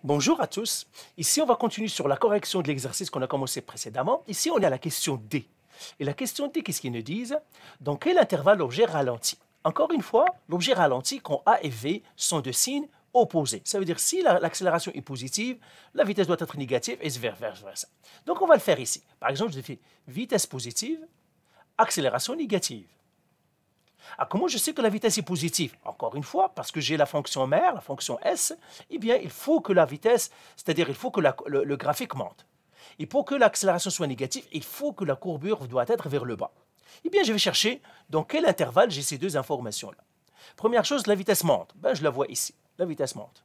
Bonjour à tous. Ici, on va continuer sur la correction de l'exercice qu'on a commencé précédemment. Ici, on est à la question D. Et la question D, qu'est-ce qu'ils nous disent? Dans quel intervalle l'objet ralentit? Encore une fois, l'objet ralentit quand A et V sont de signes opposés. Ça veut dire si l'accélération est positive, la vitesse doit être négative et vice-versa. Donc, on va le faire ici. Par exemple, je fais vitesse positive, accélération négative. Ah, comment je sais que la vitesse est positive? Encore une fois, parce que j'ai la fonction mère, la fonction S, eh bien, il faut que la vitesse, c'est-à-dire il faut que le graphique monte. Et pour que l'accélération soit négative, il faut que la courbure doit être vers le bas. Eh bien, je vais chercher dans quel intervalle j'ai ces deux informations-là. Première chose, la vitesse monte. Ben, je la vois ici. La vitesse monte.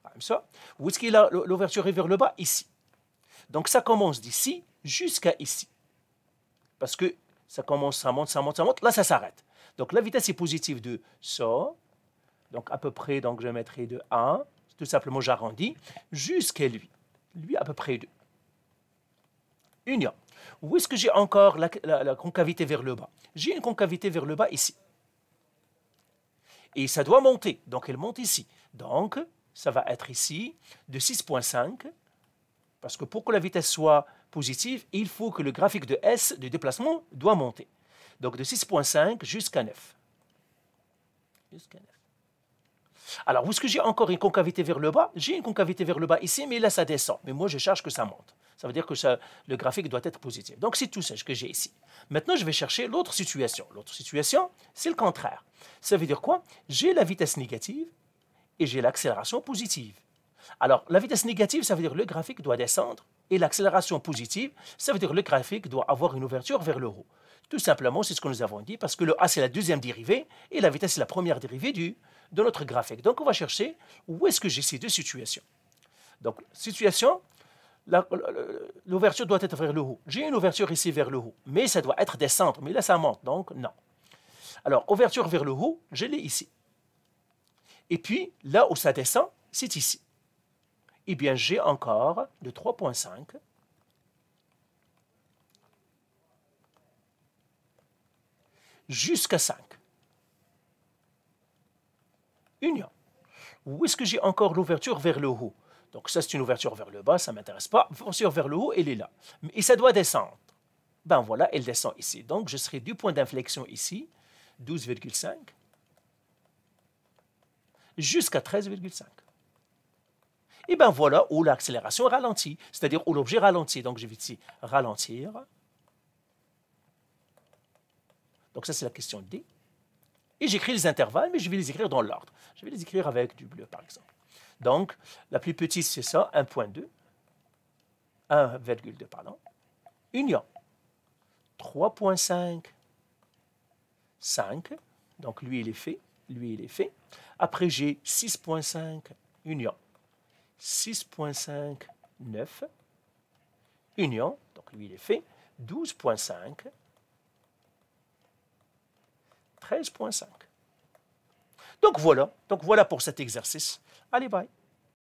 Comme ça. Où est-ce qu'il a l'ouverture est vers le bas? Ici. Donc, ça commence d'ici jusqu'à ici. Parce que ça commence, ça monte, ça monte, ça monte. Là, ça s'arrête. Donc, la vitesse est positive de ça. Donc, à peu près, donc, je mettrai de 1. Tout simplement, j'arrondis. Jusqu'à lui. Lui, à peu près 2. Union. Où est-ce que j'ai encore la concavité vers le bas? J'ai une concavité vers le bas ici. Et ça doit monter. Donc, elle monte ici. Donc, ça va être ici de 6,5. Parce que pour que la vitesse soit positive, il faut que le graphique de S, de déplacement, doit monter. Donc de 6,5 jusqu'à 9. Alors, où est-ce que j'ai encore une concavité vers le bas? J'ai une concavité vers le bas ici, mais là, ça descend. Mais moi, je cherche que ça monte. Ça veut dire que le graphique doit être positif. Donc, c'est tout ça que j'ai ici. Maintenant, je vais chercher l'autre situation. L'autre situation, c'est le contraire. Ça veut dire quoi? J'ai la vitesse négative et j'ai l'accélération positive. Alors, la vitesse négative, ça veut dire que le graphique doit descendre, et l'accélération positive, ça veut dire que le graphique doit avoir une ouverture vers le haut. Tout simplement, c'est ce que nous avons dit, parce que le A, c'est la deuxième dérivée, et la vitesse, c'est la première dérivée de notre graphique. Donc, on va chercher où est-ce que j'ai ces deux situations. Donc, situation, l'ouverture doit être vers le haut. J'ai une ouverture ici vers le haut, mais ça doit être descendre, mais là, ça monte, donc non. Alors, ouverture vers le haut, je l'ai ici. Et puis, là où ça descend, c'est ici. Eh bien, j'ai encore de 3,5 jusqu'à 5. Union. Où est-ce que j'ai encore l'ouverture vers le haut? Donc, ça, c'est une ouverture vers le bas, ça ne m'intéresse pas. L'ouverture vers le haut, elle est là. Et ça doit descendre. Ben voilà, elle descend ici. Donc, je serai du point d'inflexion ici, 12,5, jusqu'à 13,5. Et bien voilà où l'accélération ralentit, c'est-à-dire où l'objet ralentit. Donc je vais ici ralentir. Donc ça c'est la question D. Et j'écris les intervalles, mais je vais les écrire dans l'ordre. Je vais les écrire avec du bleu par exemple. Donc la plus petite c'est ça, 1,2. 1,2 pardon. Union. 3,5. 5. Donc lui il est fait. Lui il est fait. Après j'ai 6,5. Union. 6,5, 9, union, donc lui il est fait, 12,5, 13,5. Donc voilà pour cet exercice. Allez, bye.